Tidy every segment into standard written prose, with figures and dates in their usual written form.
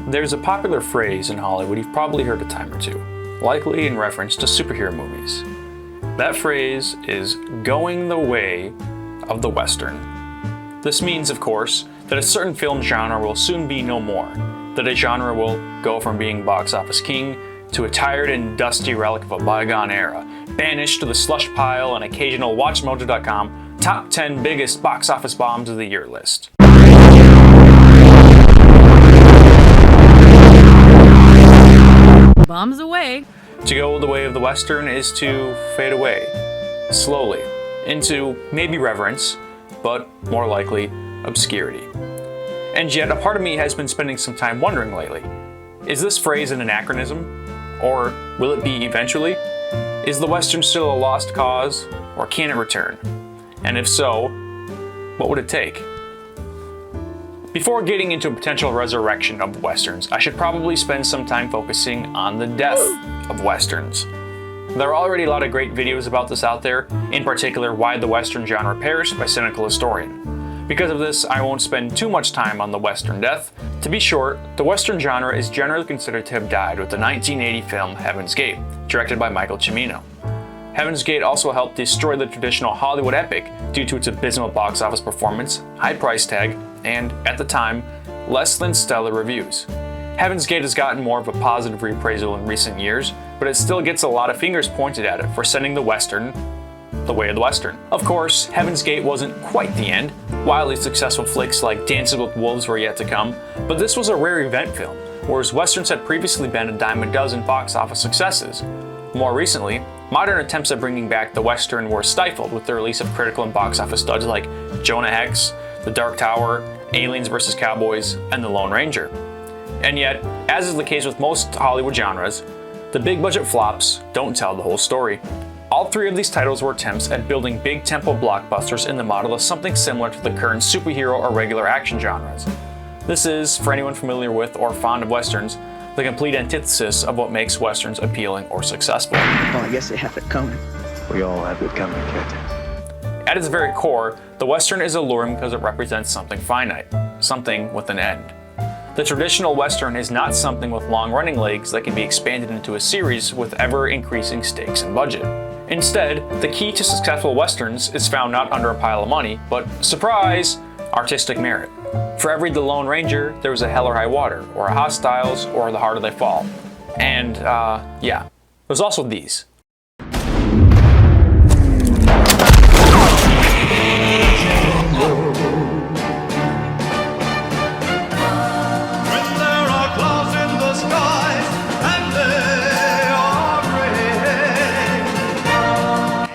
There's a popular phrase in Hollywood you've probably heard a time or two, likely in reference to superhero movies. That phrase is going the way of the Western. This means, of course, that a certain film genre will soon be no more, that a genre will go from being box office king to a tired and dusty relic of a bygone era, banished to the slush pile and occasional WatchMojo.com top 10 biggest box office bombs of the year list. Bombs away. To go the way of the Western is to fade away, slowly, into maybe reverence, but more likely, obscurity. And yet, a part of me has been spending some time wondering lately, is this phrase an anachronism? Or will it be eventually? Is the Western still a lost cause, or can it return? And if so, what would it take? Before getting into a potential resurrection of Westerns, I should probably spend some time focusing on the death of Westerns. There are already a lot of great videos about this out there, in particular Why the Western Genre Perished by Cynical Historian. Because of this, I won't spend too much time on the Western death. To be short, the Western genre is generally considered to have died with the 1980 film Heaven's Gate, directed by Michael Cimino. Heaven's Gate also helped destroy the traditional Hollywood epic due to its abysmal box office performance, high price tag, and, at the time, less than stellar reviews. Heaven's Gate has gotten more of a positive reappraisal in recent years, but it still gets a lot of fingers pointed at it for sending the Western the way of the Western. Of course, Heaven's Gate wasn't quite the end. Wildly successful flicks like Dances with Wolves were yet to come, but this was a rare event film, whereas Westerns had previously been a dime a dozen box office successes. More recently, modern attempts at bringing back the Western were stifled with the release of critical and box office studs like Jonah Hex, The Dark Tower, Aliens vs. Cowboys, and The Lone Ranger. And yet, as is the case with most Hollywood genres, the big budget flops don't tell the whole story. All three of these titles were attempts at building big tempo blockbusters in the model of something similar to the current superhero or regular action genres. This is, for anyone familiar with or fond of Westerns, the complete antithesis of what makes Westerns appealing or successful. Well, I guess they have it coming. We all have it coming, kid. At its very core, the Western is alluring because it represents something finite, something with an end. The traditional Western is not something with long running legs that can be expanded into a series with ever-increasing stakes and budget. Instead, the key to successful Westerns is found not under a pile of money, but, surprise, artistic merit. For every The Lone Ranger, there was a Hell or High Water, or a Hostiles, or The Harder They Fall. And, yeah, there's also these.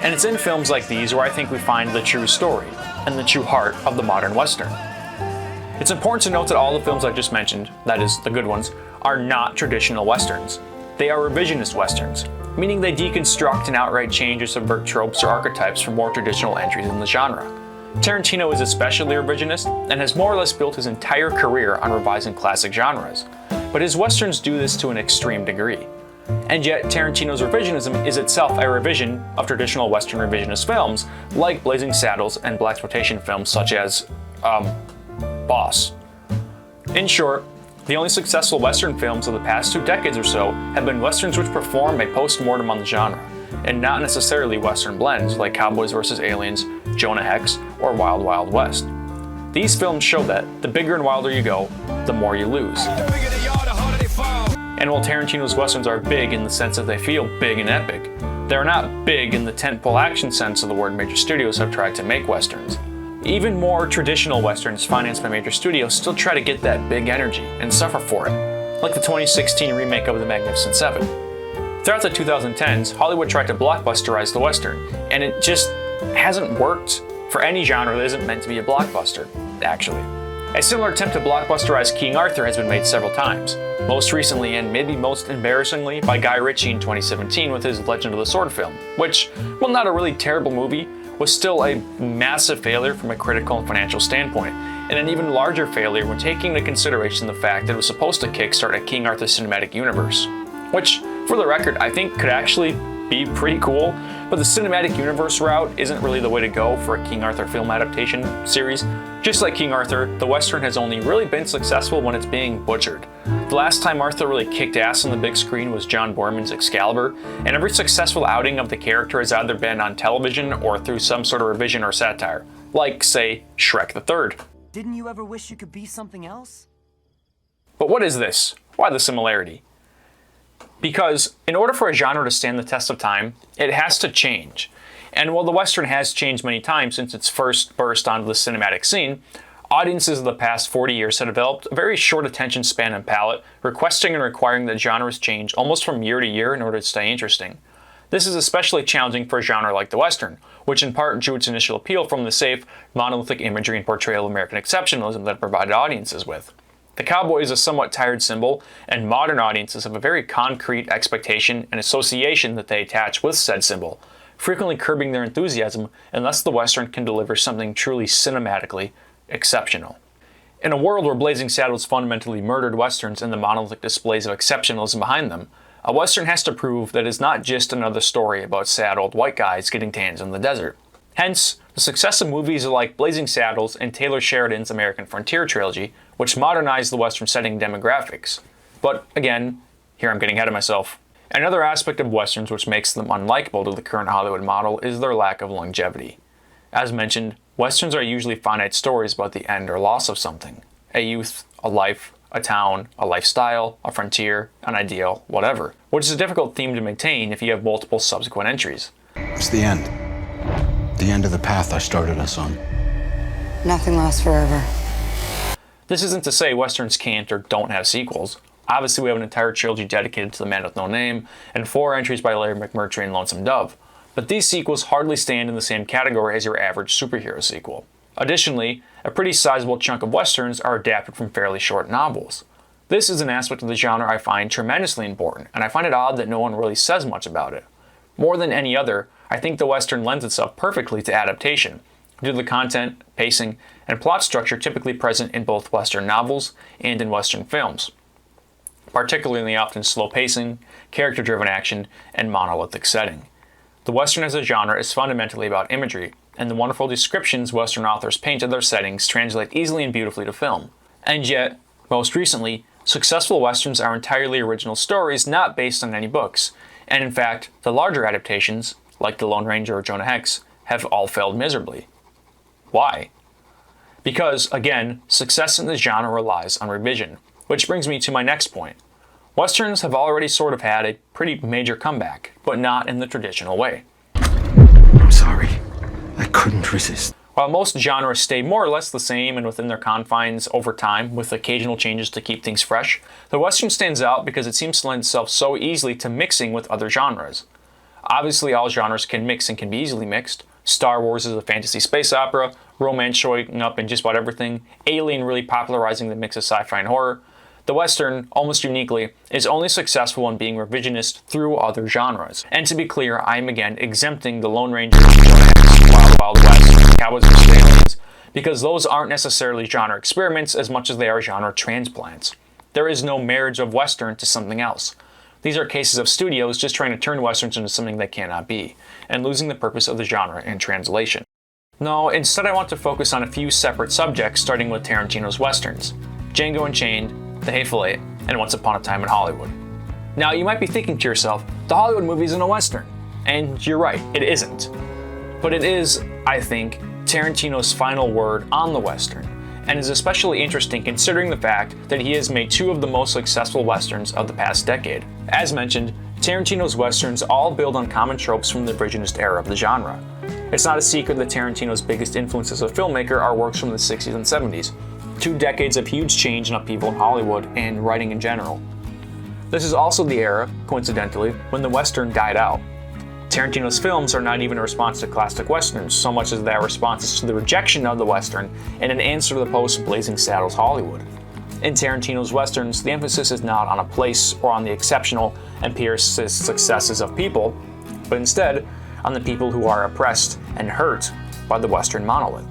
And it's in films like these where I think we find the true story and the true heart of the modern Western. It's important to note that all the films I just mentioned, that is, the good ones, are not traditional Westerns. They are revisionist Westerns, meaning they deconstruct and outright change or subvert tropes or archetypes from more traditional entries in the genre. Tarantino is especially revisionist and has more or less built his entire career on revising classic genres, but his Westerns do this to an extreme degree. And yet, Tarantino's revisionism is itself a revision of traditional Western revisionist films, like Blazing Saddles and blaxploitation films such as, Boss. In short, the only successful Western films of the past 2 decades or so have been Westerns which perform a post-mortem on the genre, and not necessarily Western blends like Cowboys vs. Aliens, Jonah Hex, or Wild Wild West. These films show that the bigger and wilder you go, the more you lose. And while Tarantino's Westerns are big in the sense that they feel big and epic, they are not big in the tentpole action sense of the word major studios have tried to make Westerns. Even more traditional Westerns financed by major studios still try to get that big energy and suffer for it, like the 2016 remake of The Magnificent Seven. Throughout the 2010s, Hollywood tried to blockbusterize the Western, and it just hasn't worked for any genre that isn't meant to be a blockbuster, actually. A similar attempt to blockbusterize King Arthur has been made several times, most recently and maybe most embarrassingly by Guy Ritchie in 2017 with his Legend of the Sword film, which, while not a really terrible movie, was still a massive failure from a critical and financial standpoint, and an even larger failure when taking into consideration the fact that it was supposed to kickstart a King Arthur cinematic universe, which, for the record, I think could actually be pretty cool, but the cinematic universe route isn't really the way to go for a King Arthur film adaptation series. Just like King Arthur, the Western has only really been successful when it's being butchered. The last time Arthur really kicked ass on the big screen was John Boorman's Excalibur, and every successful outing of the character has either been on television or through some sort of revision or satire, like, say, Shrek the Third. Didn't you ever wish you could be something else? But what is this? Why the similarity? Because in order for a genre to stand the test of time, it has to change. And while the Western has changed many times since its first burst onto the cinematic scene, audiences of the past 40 years have developed a very short attention span and palette, requesting and requiring that genres change almost from year to year in order to stay interesting. This is especially challenging for a genre like the Western, which in part drew its initial appeal from the safe, monolithic imagery and portrayal of American exceptionalism that it provided audiences with. The cowboy is a somewhat tired symbol, and modern audiences have a very concrete expectation and association that they attach with said symbol, frequently curbing their enthusiasm unless the Western can deliver something truly cinematically exceptional. In a world where Blazing Saddles fundamentally murdered Westerns and the monolithic displays of exceptionalism behind them, a Western has to prove that it's not just another story about sad old white guys getting tans in the desert. Hence, the success of movies like Blazing Saddles and Taylor Sheridan's American Frontier Trilogy, which modernized the Western setting demographics. But again, here I'm getting ahead of myself. Another aspect of Westerns which makes them unlikable to the current Hollywood model is their lack of longevity. As mentioned, Westerns are usually finite stories about the end or loss of something. A youth, a life, a town, a lifestyle, a frontier, an ideal, whatever. Which is a difficult theme to maintain if you have multiple subsequent entries. It's the end. The end of the path I started us on. Nothing lasts forever. This isn't to say Westerns can't or don't have sequels. Obviously we have an entire trilogy dedicated to The Man with No Name, and 4 entries by Larry McMurtry and Lonesome Dove. But these sequels hardly stand in the same category as your average superhero sequel. Additionally, a pretty sizable chunk of Westerns are adapted from fairly short novels. This is an aspect of the genre I find tremendously important, and I find it odd that no one really says much about it. More than any other, I think the Western lends itself perfectly to adaptation, due to the content, pacing, and plot structure typically present in both Western novels and in Western films, particularly in the often slow pacing, character-driven action, and monolithic setting. The Western as a genre is fundamentally about imagery, and the wonderful descriptions Western authors paint of their settings translate easily and beautifully to film. And yet, most recently, successful Westerns are entirely original stories not based on any books, and in fact, the larger adaptations, like The Lone Ranger or Jonah Hex, have all failed miserably. Why? Because, again, success in this genre relies on revision, which brings me to my next point. Westerns have already sort of had a pretty major comeback, but not in the traditional way. I'm sorry. I couldn't resist. While most genres stay more or less the same and within their confines over time, with occasional changes to keep things fresh, the Western stands out because it seems to lend itself so easily to mixing with other genres. Obviously, all genres can mix and can be easily mixed. Star Wars is a fantasy space opera, romance showing up in just about everything, Alien really popularizing the mix of sci-fi and horror. The Western, almost uniquely, is only successful in being revisionist through other genres. And to be clear, I am again exempting The Lone Ranger, Wild Wild West, Cowboys vs. Aliens, because those aren't necessarily genre experiments as much as they are genre transplants. There is no marriage of Western to something else. These are cases of studios just trying to turn Westerns into something they cannot be, and losing the purpose of the genre in translation. No, instead I want to focus on a few separate subjects, starting with Tarantino's Westerns: Django Unchained, The Hateful Eight, and Once Upon a Time in Hollywood. Now, you might be thinking to yourself, the Hollywood movie isn't a Western. And you're right, it isn't. But it is, I think, Tarantino's final word on the Western, and is especially interesting considering the fact that he has made 2 of the most successful Westerns of the past decade. As mentioned, Tarantino's Westerns all build on common tropes from the revisionist era of the genre. It's not a secret that Tarantino's biggest influences as a filmmaker are works from the 60s and 70s, 2 decades of huge change and upheaval in Hollywood and writing in general. This is also the era, coincidentally, when the Western died out. Tarantino's films are not even a response to classic Westerns, so much as they are responses to the rejection of the Western and an answer to the post-Blazing Saddles Hollywood. In Tarantino's Westerns, the emphasis is not on a place or on the exceptional and empiricist successes of people, but instead on the people who are oppressed and hurt by the Western monolith.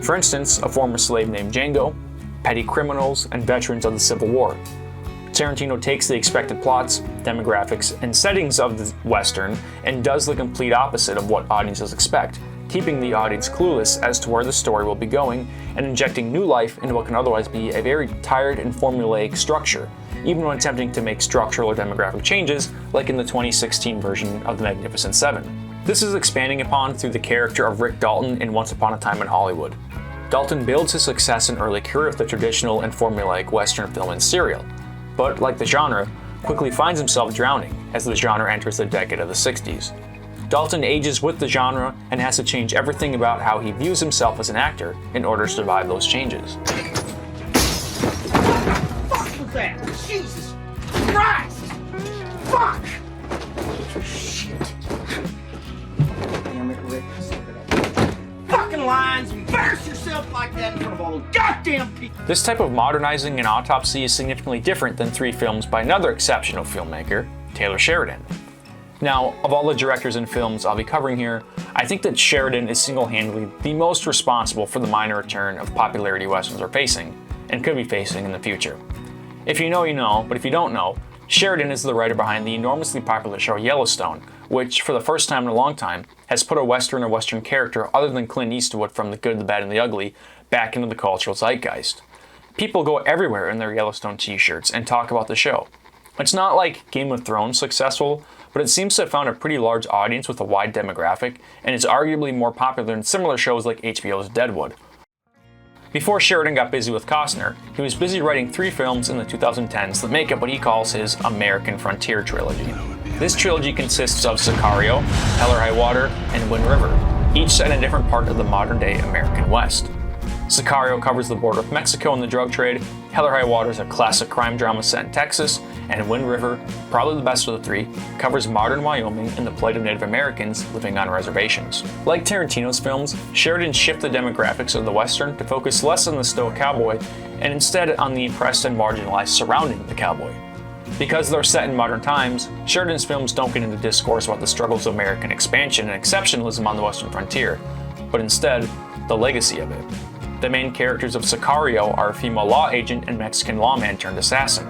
For instance, a former slave named Django, petty criminals, and veterans of the Civil War. Tarantino takes the expected plots, demographics, and settings of the Western and does the complete opposite of what audiences expect, keeping the audience clueless as to where the story will be going and injecting new life into what can otherwise be a very tired and formulaic structure, even when attempting to make structural or demographic changes like in the 2016 version of The Magnificent Seven. This is expanding upon through the character of Rick Dalton in Once Upon a Time in Hollywood. Dalton builds his success and early career with the traditional and formulaic Western film and serial, but like the genre, quickly finds himself drowning as the genre enters the decade of the 60s. Dalton ages with the genre and has to change everything about how he views himself as an actor in order to survive those changes. Fuck was that? Jesus Christ! Fuck! Shit. Damn it, Rick. Fucking lines! Embarrass yourself like that in front of all the goddamn people! This type of modernizing an autopsy is significantly different than 3 films by another exceptional filmmaker, Taylor Sheridan. Now, of all the directors and films I'll be covering here, I think that Sheridan is single-handedly the most responsible for the minor return of popularity westerns are facing, and could be facing in the future. If you know, you know, but if you don't know, Sheridan is the writer behind the enormously popular show Yellowstone, which, for the first time in a long time, has put a western or western character other than Clint Eastwood from The Good, the Bad, and the Ugly back into the cultural zeitgeist. People go everywhere in their Yellowstone t-shirts and talk about the show. It's not like Game of Thrones successful, but it seems to have found a pretty large audience with a wide demographic, and is arguably more popular than similar shows like HBO's Deadwood. Before Sheridan got busy with Costner, he was busy writing 3 films in the 2010s that make up what he calls his American Frontier Trilogy. This trilogy consists of Sicario, Hell or High Water, and Wind River, each set in a different part of the modern-day American West. Sicario covers the border of Mexico and the drug trade, Hell or High Water is a classic crime drama set in Texas, and Wind River, probably the best of the 3, covers modern Wyoming and the plight of Native Americans living on reservations. Like Tarantino's films, Sheridan shifted the demographics of the Western to focus less on the stoic cowboy and instead on the oppressed and marginalized surrounding the cowboy. Because they're set in modern times, Sheridan's films don't get into discourse about the struggles of American expansion and exceptionalism on the Western frontier, but instead, the legacy of it. The main characters of Sicario are a female law agent and Mexican lawman turned assassin.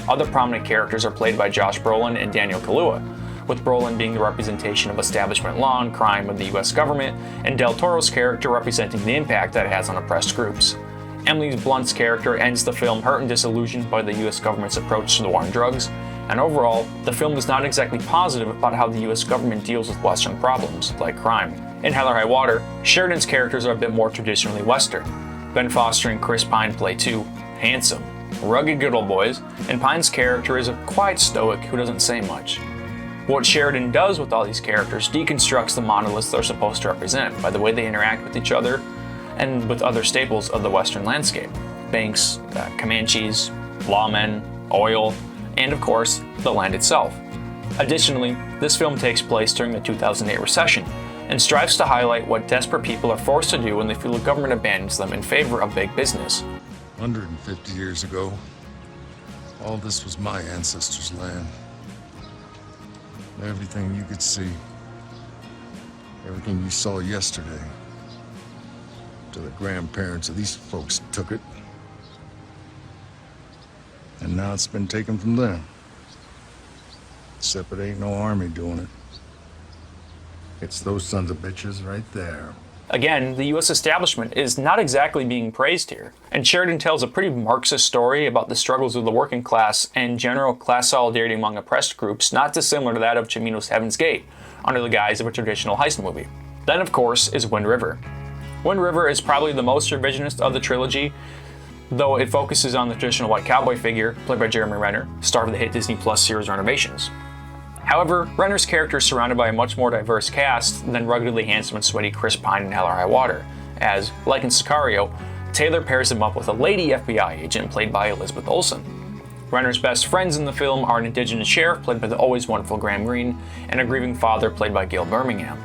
Other prominent characters are played by Josh Brolin and Daniel Kaluuya, with Brolin being the representation of establishment law and crime of the US government, and Del Toro's character representing the impact that it has on oppressed groups. Emily Blunt's character ends the film hurt and disillusioned by the US government's approach to the war on drugs, and overall, the film is not exactly positive about how the US government deals with Western problems, like crime. In Hell or High Water, Sheridan's characters are a bit more traditionally Western. Ben Foster and Chris Pine play 2 handsome, rugged good old boys, and Pine's character is a quiet stoic who doesn't say much. What Sheridan does with all these characters deconstructs the monoliths they're supposed to represent by the way they interact with each other and with other staples of the Western landscape. Banks, Comanches, lawmen, oil, and of course, the land itself. Additionally, this film takes place during the 2008 recession and strives to highlight what desperate people are forced to do when they feel the government abandons them in favor of big business. 150 years ago, all this was my ancestors' land. Everything you could see, everything you saw yesterday, till the grandparents of these folks took it. And now it's been taken from them. Except it ain't no army doing it. It's those sons of bitches right there. Again, the US establishment is not exactly being praised here, and Sheridan tells a pretty Marxist story about the struggles of the working class and general class solidarity among oppressed groups, not dissimilar to that of Cimino's Heaven's Gate, under the guise of a traditional heist movie. Then, of course, is Wind River. Wind River is probably the most revisionist of the trilogy, though it focuses on the traditional white cowboy figure, played by Jeremy Renner, star of the hit Disney Plus series Renovations. However, Renner's character is surrounded by a much more diverse cast than ruggedly handsome and sweaty Chris Pine in Hell or High Water, as, like in Sicario, Taylor pairs him up with a lady FBI agent played by Elizabeth Olsen. Renner's best friends in the film are an indigenous sheriff played by the always wonderful Graham Greene, and a grieving father played by Gil Birmingham.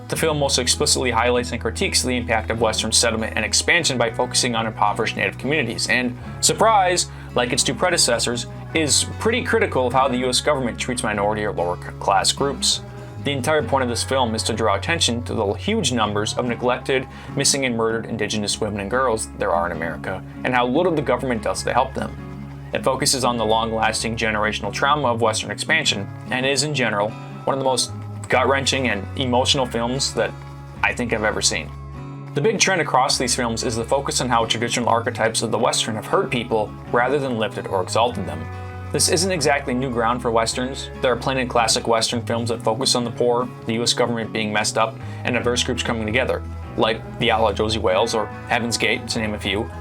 The film most explicitly highlights and critiques the impact of Western settlement and expansion by focusing on impoverished Native communities, and, surprise, like its 2 predecessors, is pretty critical of how the US government treats minority or lower class groups. The entire point of this film is to draw attention to the huge numbers of neglected, missing and murdered indigenous women and girls there are in America, and how little the government does to help them. It focuses on the long-lasting generational trauma of Western expansion, and is, in general, one of the most gut-wrenching and emotional films that I think I've ever seen. The big trend across these films is the focus on how traditional archetypes of the Western have hurt people rather than lifted or exalted them. This isn't exactly new ground for Westerns. There are plenty of classic Western films that focus on the poor, the US government being messed up, and diverse groups coming together, like The Outlaw Josie Wales or Heaven's Gate, to name a few.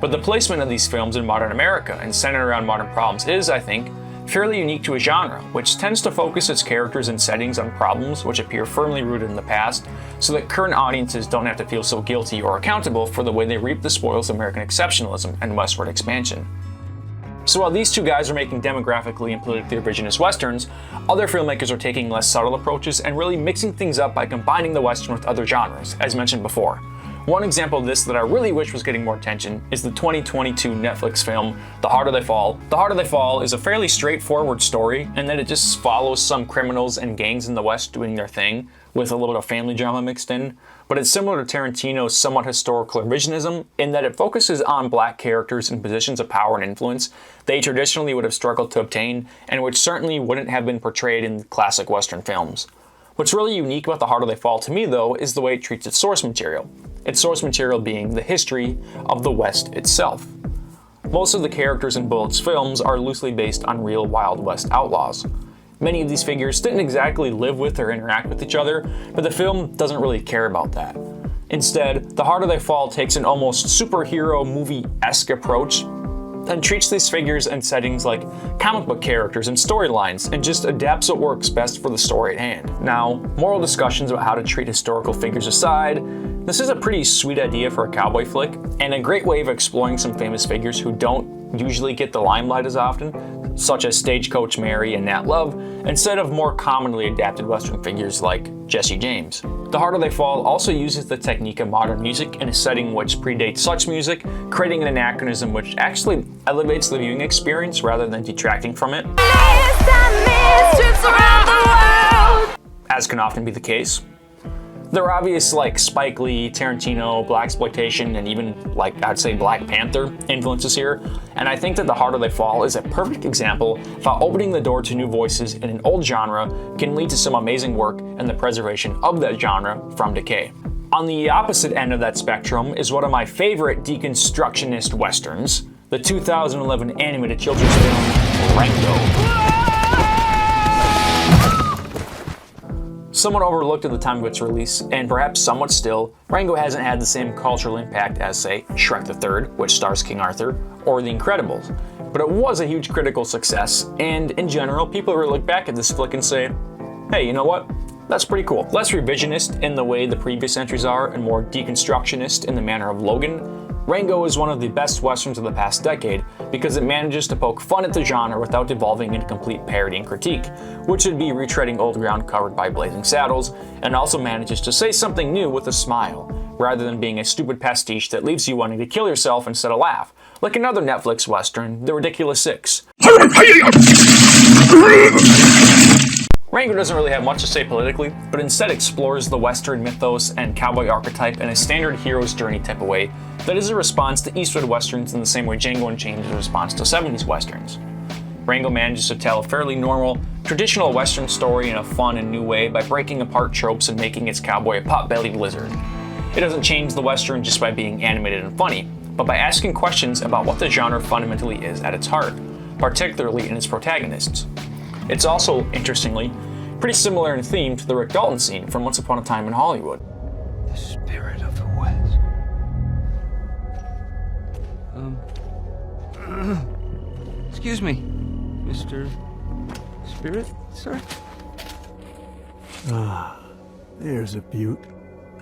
But the placement of these films in modern America and centered around modern problems is, I think, fairly unique to a genre, which tends to focus its characters and settings on problems which appear firmly rooted in the past, so that current audiences don't have to feel so guilty or accountable for the way they reap the spoils of American exceptionalism and westward expansion. So while these two guys are making demographically and politically revisionist westerns, other filmmakers are taking less subtle approaches and really mixing things up by combining the western with other genres, as mentioned before. One example of this that I really wish was getting more attention is the 2022 Netflix film, The Harder They Fall. The Harder They Fall is a fairly straightforward story in that it just follows some criminals and gangs in the West doing their thing, with a little bit of family drama mixed in. But it's similar to Tarantino's somewhat historical revisionism in that it focuses on black characters in positions of power and influence they traditionally would have struggled to obtain, and which certainly wouldn't have been portrayed in classic Western films. What's really unique about The Harder They Fall to me, though, is the way it treats its source material. Its source material being the history of the West itself. Most of the characters in Bullitt's films are loosely based on real Wild West outlaws. Many of these figures didn't exactly live with or interact with each other, but the film doesn't really care about that. Instead, The Harder They Fall takes an almost superhero movie-esque approach and treats these figures and settings like comic book characters and storylines, and just adapts what works best for the story at hand. Now, moral discussions about how to treat historical figures aside, this is a pretty sweet idea for a cowboy flick, and a great way of exploring some famous figures who don't usually get the limelight as often, such as Stagecoach Mary and Nat Love, instead of more commonly adapted Western figures like Jesse James. The Harder They Fall also uses the technique of modern music in a setting which predates such music, creating an anachronism which actually elevates the viewing experience rather than detracting from it. As can often be the case. There are obvious Spike Lee, Tarantino, blaxploitation, and even I'd say Black Panther influences here, and I think that The Harder They Fall is a perfect example of how opening the door to new voices in an old genre can lead to some amazing work and the preservation of that genre from decay. On the opposite end of that spectrum is one of my favorite deconstructionist westerns, the 2011 animated children's film Rango. Somewhat overlooked at the time of its release, and perhaps somewhat still, Rango hasn't had the same cultural impact as, say, Shrek the Third, which stars King Arthur, or The Incredibles. But it was a huge critical success, and in general, people will look back at this flick and say, hey, you know what? That's pretty cool. Less revisionist in the way the previous entries are, and more deconstructionist in the manner of Logan, Rango is one of the best westerns of the past decade because it manages to poke fun at the genre without devolving into complete parody and critique, which would be retreading old ground covered by Blazing Saddles, and also manages to say something new with a smile, rather than being a stupid pastiche that leaves you wanting to kill yourself instead of laugh, like another Netflix western, The Ridiculous Six. Rango doesn't really have much to say politically, but instead explores the Western mythos and cowboy archetype in a standard hero's journey type of way that is a response to Eastwood Westerns in the same way Django Unchained is a response to 70s Westerns. Rango manages to tell a fairly normal, traditional Western story in a fun and new way by breaking apart tropes and making its cowboy a pot-bellied lizard. It doesn't change the Western just by being animated and funny, but by asking questions about what the genre fundamentally is at its heart, particularly in its protagonists. It's also, interestingly, pretty similar in theme to the Rick Dalton scene from Once Upon a Time in Hollywood. The spirit of the West. Excuse me, Mr. Spirit, sir? There's a beaut.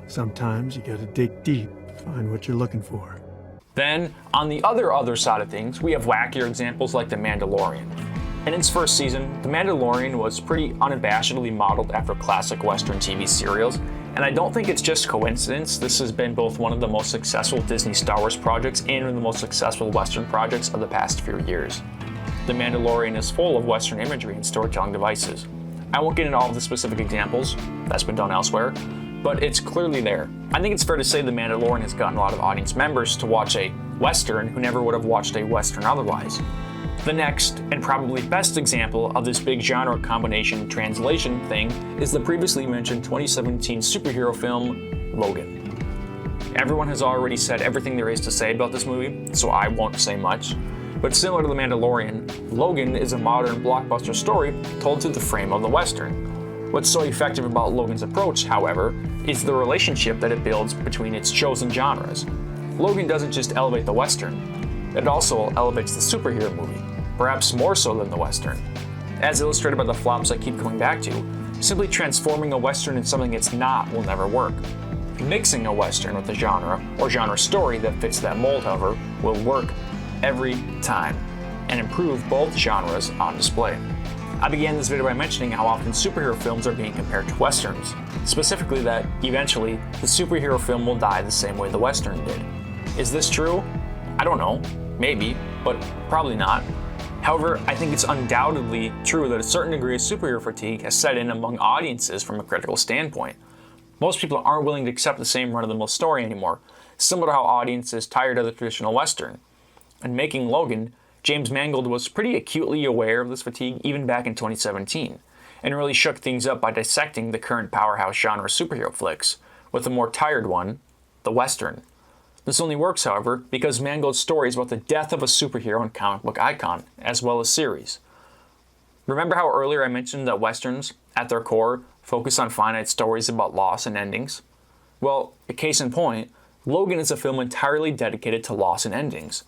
Sometimes you gotta dig deep to find what you're looking for. Then, on the other side of things, we have wackier examples like The Mandalorian. In its first season, The Mandalorian was pretty unabashedly modeled after classic Western TV serials, and I don't think it's just coincidence this has been both one of the most successful Disney Star Wars projects and one of the most successful Western projects of the past few years. The Mandalorian is full of Western imagery and storytelling devices. I won't get into all of the specific examples, that's been done elsewhere, but it's clearly there. I think it's fair to say The Mandalorian has gotten a lot of audience members to watch a Western who never would have watched a Western otherwise. The next, and probably best example of this big genre combination translation thing is the previously mentioned 2017 superhero film Logan. Everyone has already said everything there is to say about this movie, so I won't say much. But similar to The Mandalorian, Logan is a modern blockbuster story told through the frame of the Western. What's so effective about Logan's approach, however, is the relationship that it builds between its chosen genres. Logan doesn't just elevate the Western, it also elevates the superhero movie, perhaps more so than the Western. As illustrated by the flops I keep coming back to, simply transforming a Western into something it's not will never work. Mixing a Western with a genre, or genre story that fits that mold, however, will work every time, and improve both genres on display. I began this video by mentioning how often superhero films are being compared to Westerns, specifically that, eventually, the superhero film will die the same way the Western did. Is this true? I don't know. Maybe, but probably not. However, I think it's undoubtedly true that a certain degree of superhero fatigue has set in among audiences from a critical standpoint. Most people aren't willing to accept the same run-of-the-mill story anymore, similar to how audiences tired of the traditional Western. In making Logan, James Mangold was pretty acutely aware of this fatigue even back in 2017, and really shook things up by dissecting the current powerhouse genre superhero flicks, with the more tired one, the Western. This only works, however, because Mangold's story is about the death of a superhero and comic book icon, as well as series. Remember how earlier I mentioned that Westerns, at their core, focus on finite stories about loss and endings? Well, a case in point, Logan is a film entirely dedicated to loss and endings.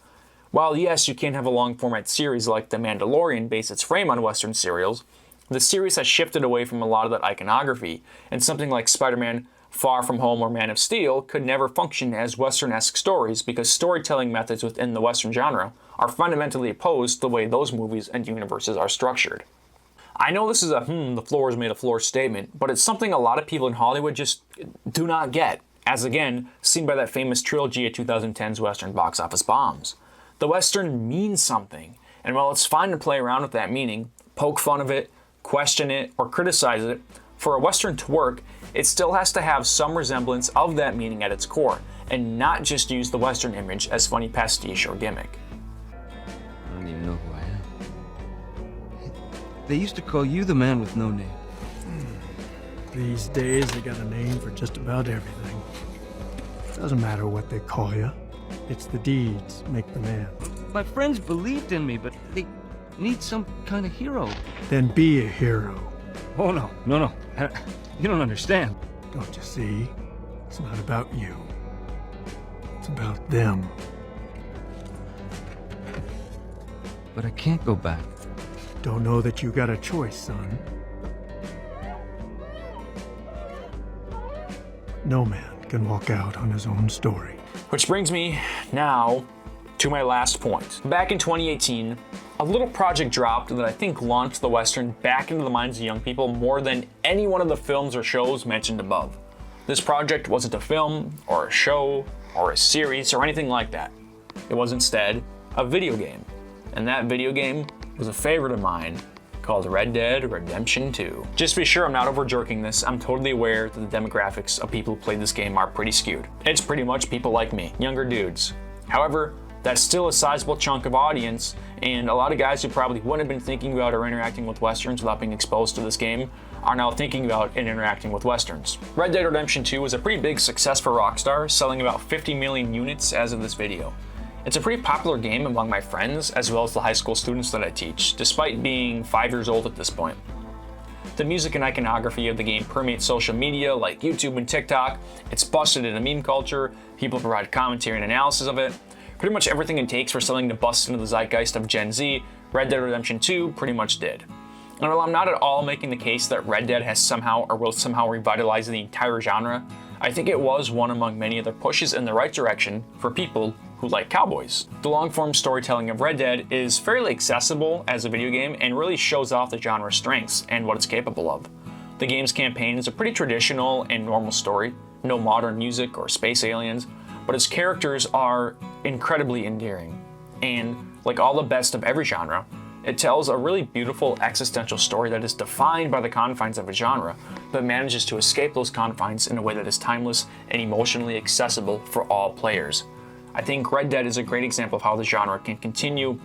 While yes, you can have a long-format series like The Mandalorian base its frame on Western serials, the series has shifted away from a lot of that iconography, and something like Spider-Man, Far From Home, or Man of Steel could never function as Western-esque stories because storytelling methods within the Western genre are fundamentally opposed to the way those movies and universes are structured. I know this is a the floor is made of floor statement, but it's something a lot of people in Hollywood just do not get, as again, seen by that famous trilogy of 2010's Western box office bombs. The Western means something, and while it's fine to play around with that meaning, poke fun of it, question it, or criticize it, for a Western to work, it still has to have some resemblance of that meaning at its core, and not just use the Western image as funny pastiche or gimmick. I don't even know who I am. They used to call you the man with no name. These days, they got a name for just about everything. Doesn't matter what they call you. It's the deeds make the man. My friends believed in me, but they need some kind of hero. Then be a hero. Oh, no. You don't understand. Don't you see? It's not about you. It's about them. But I can't go back. Don't know that you got a choice, son. No man can walk out on his own story. Which brings me now to my last point. Back in 2018, a little project dropped that I think launched the Western back into the minds of young people more than any one of the films or shows mentioned above. This project wasn't a film, or a show, or a series, or anything like that. It was instead a video game. And that video game was a favorite of mine called Red Dead Redemption 2. Just to be sure I'm not over-jerking this, I'm totally aware that the demographics of people who play this game are pretty skewed. It's pretty much people like me, younger dudes. However, that's still a sizable chunk of audience, and a lot of guys who probably wouldn't have been thinking about or interacting with Westerns without being exposed to this game are now thinking about and interacting with Westerns. Red Dead Redemption 2 was a pretty big success for Rockstar, selling about 50 million units as of this video. It's a pretty popular game among my friends, as well as the high school students that I teach, despite being 5 years old at this point. The music and iconography of the game permeates social media like YouTube and TikTok. It's busted into meme culture, people provide commentary and analysis of it. Pretty much everything it takes for something to bust into the zeitgeist of Gen Z, Red Dead Redemption 2 pretty much did. And while I'm not at all making the case that Red Dead has somehow or will somehow revitalize the entire genre, I think it was one among many other pushes in the right direction for people who like cowboys. The long-form storytelling of Red Dead is fairly accessible as a video game and really shows off the genre's strengths and what it's capable of. The game's campaign is a pretty traditional and normal story, no modern music or space aliens, but its characters are incredibly endearing. And like all the best of every genre, it tells a really beautiful existential story that is defined by the confines of a genre, but manages to escape those confines in a way that is timeless and emotionally accessible for all players. I think Red Dead is a great example of how the genre can continue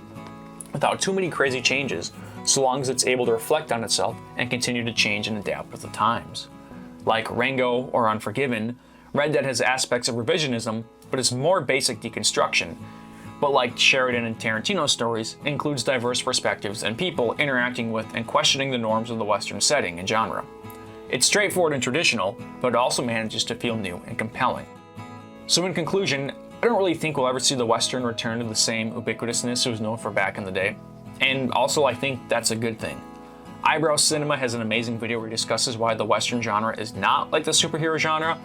without too many crazy changes, so long as it's able to reflect on itself and continue to change and adapt with the times. Like Rango or Unforgiven, Red Dead has aspects of revisionism, but is more basic deconstruction. But like Sheridan and Tarantino stories, includes diverse perspectives and people interacting with and questioning the norms of the Western setting and genre. It's straightforward and traditional, but it also manages to feel new and compelling. So in conclusion, I don't really think we'll ever see the Western return to the same ubiquitousness it was known for back in the day. And also I think that's a good thing. Eyebrow Cinema has an amazing video where he discusses why the Western genre is not like the superhero genre,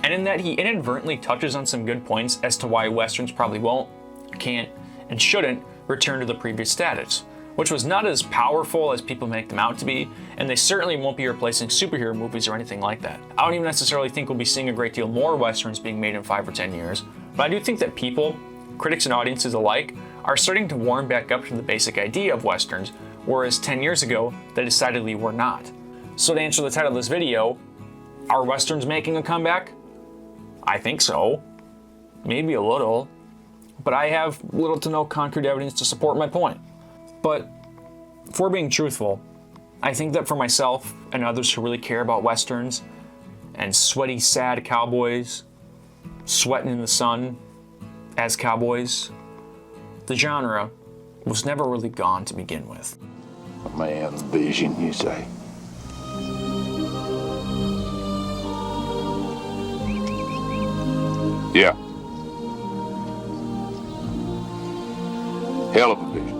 and in that he inadvertently touches on some good points as to why Westerns probably won't, can't, and shouldn't return to the previous status, which was not as powerful as people make them out to be, and they certainly won't be replacing superhero movies or anything like that. I don't even necessarily think we'll be seeing a great deal more Westerns being made in 5 or 10 years, but I do think that people, critics and audiences alike, are starting to warm back up to the basic idea of Westerns, whereas 10 years ago, they decidedly were not. So to answer the title of this video, are Westerns making a comeback? I think so. Maybe a little. But I have little to no concrete evidence to support my point. But if we're being truthful, I think that for myself and others who really care about Westerns and sweaty, sad cowboys sweating in the sun as cowboys, the genre was never really gone to begin with. A man's vision, you say? Yeah. Hell of a vision.